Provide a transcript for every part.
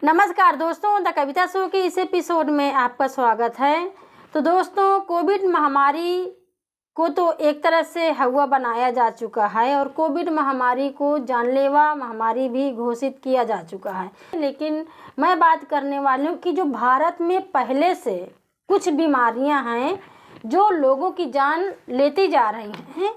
नमस्कार दोस्तों, the Kavita show के इस एपिसोड में आपका स्वागत है। तो दोस्तों, कोविड महामारी को तो एक तरह से हवा बनाया जा चुका है और कोविड महामारी को जानलेवा महामारी भी घोषित किया जा चुका है। लेकिन मैं बात करने वाली हूँ कि जो भारत में पहले से कुछ बीमारियाँ हैं जो लोगों की जान लेती जा रही हैं,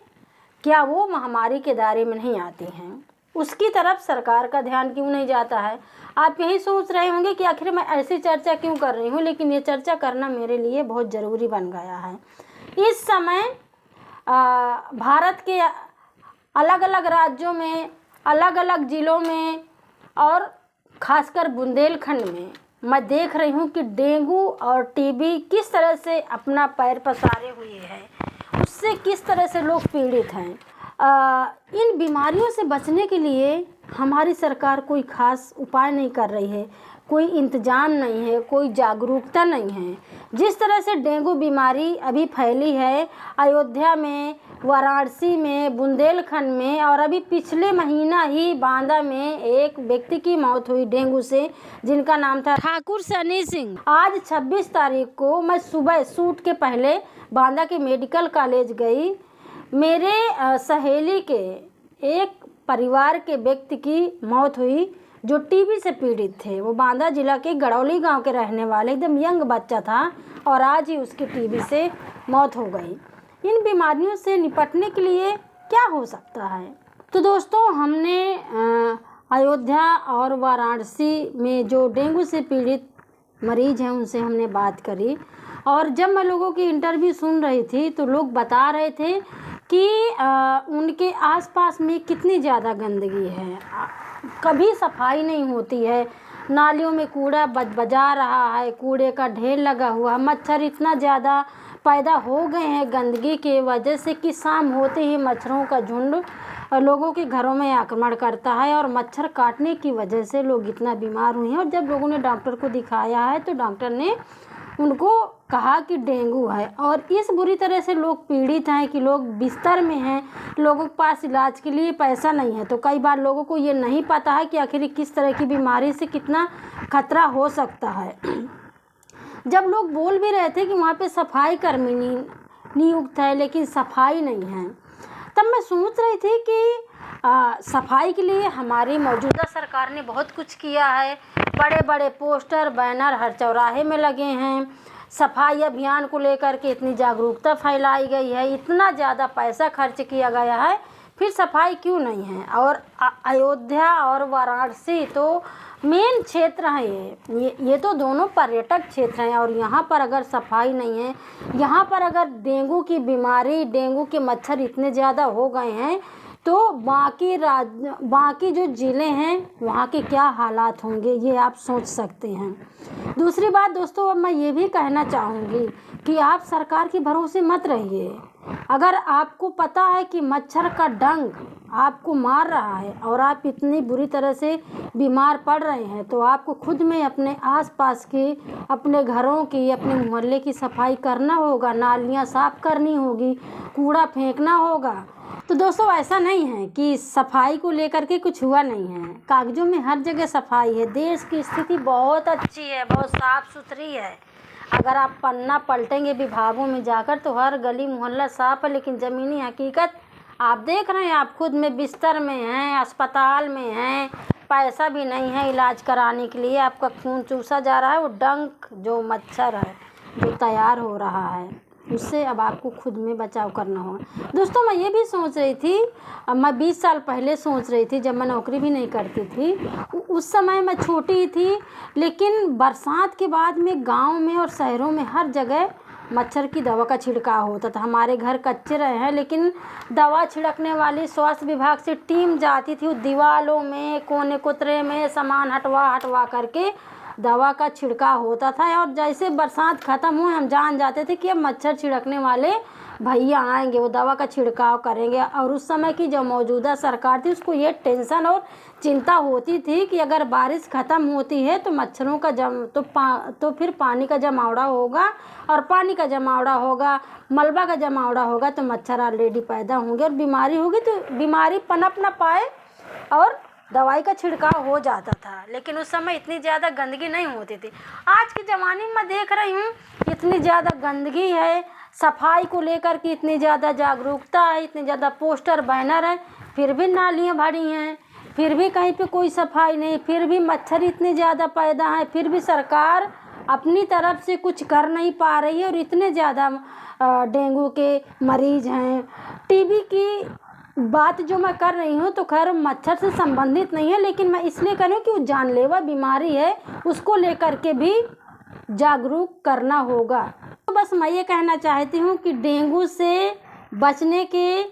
क्या वो महामारी के दायरे में नहीं आती हैं? उसकी तरफ सरकार का ध्यान क्यों नहीं जाता है? आप यही सोच रहे होंगे कि आखिर मैं ऐसी चर्चा क्यों कर रही हूँ, लेकिन ये चर्चा करना मेरे लिए बहुत ज़रूरी बन गया है। इस समय भारत के अलग अलग राज्यों में, अलग अलग ज़िलों में और ख़ासकर बुंदेलखंड में मैं देख रही हूँ कि डेंगू और टीबी किस तरह से अपना पैर पसारे हुए है, उससे किस तरह से लोग पीड़ित हैं। इन बीमारियों से बचने के लिए हमारी सरकार कोई ख़ास उपाय नहीं कर रही है, कोई इंतज़ाम नहीं है, कोई जागरूकता नहीं है। जिस तरह से डेंगू बीमारी अभी फैली है अयोध्या में, वाराणसी में, बुंदेलखंड में, और अभी पिछले महीना ही बांदा में एक व्यक्ति की मौत हुई डेंगू से, जिनका नाम था ठाकुर सनी सिंह। आज 26 तारीख को मैं सुबह शूट के पहले बांदा के मेडिकल कॉलेज गई। मेरे सहेली के एक परिवार के व्यक्ति की मौत हुई जो टीबी से पीड़ित थे। वो बांदा जिला के गड़ौली गांव के रहने वाले एकदम यंग बच्चा था और आज ही उसकी टीबी से मौत हो गई। इन बीमारियों से निपटने के लिए क्या हो सकता है? तो दोस्तों, हमने अयोध्या और वाराणसी में जो डेंगू से पीड़ित मरीज हैं उनसे हमने बात करी, और जब मैं लोगों की इंटरव्यू सुन रही थी तो लोग बता रहे थे कि उनके आसपास में कितनी ज़्यादा गंदगी है, कभी सफाई नहीं होती है, नालियों में कूड़ा बजा रहा है, कूड़े का ढेर लगा हुआ, मच्छर इतना ज़्यादा पैदा हो गए हैं गंदगी के वजह से कि शाम होते ही मच्छरों का झुंड लोगों के घरों में आक्रमण करता है और मच्छर काटने की वजह से लोग इतना बीमार हुए हैं। और जब लोगों ने डॉक्टर को दिखाया है तो डॉक्टर ने उनको कहा कि डेंगू है, और इस बुरी तरह से लोग पीड़ित हैं कि लोग बिस्तर में हैं, लोगों के पास इलाज के लिए पैसा नहीं है। तो कई बार लोगों को ये नहीं पता है कि आखिर किस तरह की बीमारी से कितना खतरा हो सकता है। जब लोग बोल भी रहे थे कि वहाँ पे सफाई कर्मी नियुक्त है लेकिन सफाई नहीं है, तब मैं सोच रही थी कि सफाई के लिए हमारी मौजूदा सरकार ने बहुत कुछ किया है। बड़े बड़े पोस्टर बैनर हर चौराहे में लगे हैं, सफाई अभियान को लेकर के इतनी जागरूकता फैलाई गई है, इतना ज़्यादा पैसा खर्च किया गया है, फिर सफाई क्यों नहीं है? और अयोध्या और वाराणसी तो मेन क्षेत्र हैं, ये तो दोनों पर्यटक क्षेत्र हैं, और यहाँ पर अगर सफाई नहीं है, यहाँ पर अगर डेंगू की बीमारी, डेंगू के मच्छर इतने ज़्यादा हो गए हैं तो बाकी जो ज़िले हैं वहाँ के क्या हालात होंगे, ये आप सोच सकते हैं। दूसरी बात दोस्तों, अब मैं ये भी कहना चाहूँगी कि आप सरकार के भरोसे मत रहिए। अगर आपको पता है कि मच्छर का डंक आपको मार रहा है और आप इतनी बुरी तरह से बीमार पड़ रहे हैं, तो आपको खुद में अपने आसपास की, अपने घरों की, अपने मोहल्ले की सफाई करना होगा, नालियाँ साफ़ करनी होगी, कूड़ा फेंकना होगा। तो दोस्तों, ऐसा नहीं है कि सफाई को लेकर के कुछ हुआ नहीं है, कागजों में हर जगह सफाई है। देश की स्थिति बहुत अच्छी है, बहुत साफ़ सुथरी है। अगर आप पन्ना पलटेंगे विभागों में जाकर तो हर गली मोहल्ला साफ़ है, लेकिन ज़मीनी हकीकत आप देख रहे हैं, आप खुद में बिस्तर में हैं, अस्पताल में हैं, पैसा भी नहीं है इलाज कराने के लिए, आपका खून चूसा जा रहा है। वो डंक जो मच्छर है जो तैयार हो रहा है, उससे अब आपको खुद में बचाव करना होगा। दोस्तों, मैं ये भी सोच रही थी, मैं 20 साल पहले सोच रही थी, जब मैं नौकरी भी नहीं करती थी, उस समय मैं छोटी थी, लेकिन बरसात के बाद में गांव में और शहरों में हर जगह मच्छर की दवा का छिड़काव होता था। हमारे घर कच्चे रहे हैं, लेकिन दवा छिड़कने वाली स्वास्थ्य विभाग से टीम जाती थी, दीवारों में, कोने कोतरे में सामान हटवा करके दवा का छिड़काव होता था। और जैसे बरसात ख़त्म हुए हम जान जाते थे कि अब मच्छर छिड़कने वाले भैया आएंगे, वो दवा का छिड़काव करेंगे। और उस समय की जो मौजूदा सरकार थी उसको ये टेंशन और चिंता होती थी कि अगर बारिश ख़त्म होती है तो मच्छरों का तो फिर पानी का जमावड़ा होगा, और पानी का जमावड़ा होगा, मलबा का जमावड़ा होगा, तो मच्छर ऑलरेडी पैदा होंगे और बीमारी होगी, तो बीमारी पनप ना पाए और दवाई का छिड़काव हो जाता था, लेकिन उस समय इतनी ज़्यादा गंदगी नहीं होती थी। आज के ज़माने में देख रही हूँ इतनी ज़्यादा गंदगी है, सफाई को लेकर के इतनी ज़्यादा जागरूकता है, इतने ज़्यादा पोस्टर बैनर है, फिर भी नालियाँ भरी हैं, फिर भी कहीं पे कोई सफाई नहीं, फिर भी मच्छर इतने ज़्यादा पैदा हैं, फिर भी सरकार अपनी तरफ से कुछ कर नहीं पा रही है और इतने ज़्यादा डेंगू के मरीज हैं। टीबी की बात जो मैं कर रही हूँ तो खैर मच्छर से संबंधित नहीं है, लेकिन मैं इसलिए कह रही हूँ कि वो जानलेवा बीमारी है, उसको लेकर के भी जागरूक करना होगा। तो बस मैं ये कहना चाहती हूँ कि डेंगू से बचने के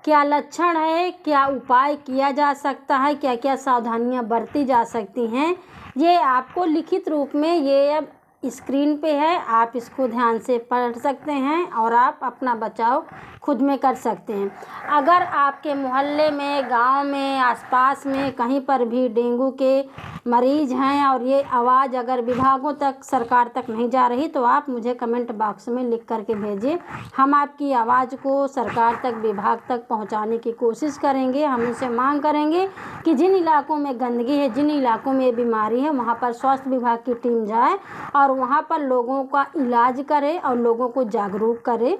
क्या लक्षण है, क्या उपाय किया जा सकता है, क्या क्या सावधानियाँ बरती जा सकती हैं, ये आपको लिखित रूप में ये अब स्क्रीन पे है, आप इसको ध्यान से पढ़ सकते हैं और आप अपना बचाव खुद में कर सकते हैं। अगर आपके मोहल्ले में, गांव में, आसपास में कहीं पर भी डेंगू के मरीज हैं और ये आवाज़ अगर विभागों तक, सरकार तक नहीं जा रही तो आप मुझे कमेंट बॉक्स में लिख करके भेजिए। हम आपकी आवाज़ को सरकार तक, विभाग तक पहुंचाने की कोशिश करेंगे। हम उनसे मांग करेंगे कि जिन इलाकों में गंदगी है, जिन इलाकों में बीमारी है, वहाँ पर स्वास्थ्य विभाग की टीम जाए और वहाँ पर लोगों का इलाज करे और लोगों को जागरूक करे।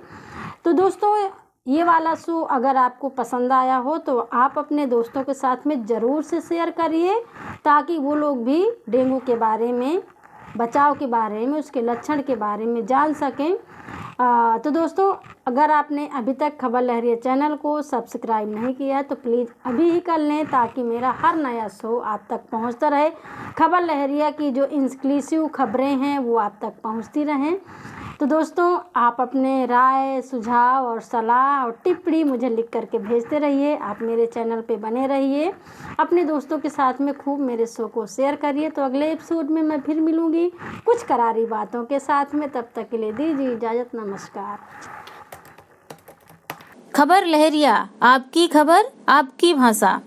तो दोस्तों, ये वाला शो अगर आपको पसंद आया हो तो आप अपने दोस्तों के साथ में ज़रूर से शेयर करिए, ताकि वो लोग भी डेंगू के बारे में, बचाव के बारे में, उसके लक्षण के बारे में जान सकें। तो दोस्तों, अगर आपने अभी तक खबर लहरिया चैनल को सब्सक्राइब नहीं किया है तो प्लीज़ अभी ही कर लें, ताकि मेरा हर नया शो आप तक पहुंचता रहे। खबर लहरिया की जो एक्सक्लूसिव खबरें हैं वो आप तक पहुंचती रहें। तो दोस्तों, आप अपने राय, सुझाव और सलाह और टिप्पणी मुझे लिख करके भेजते रहिए। आप मेरे चैनल पे बने रहिए, अपने दोस्तों के साथ में खूब मेरे शो को शेयर करिए। तो अगले एपिसोड में मैं फिर मिलूँगी कुछ करारी बातों के साथ में। तब तक के लिए दीजिए इजाज़त। नमस्कार। खबर लहरिया, आपकी खबर, आपकी भाषा।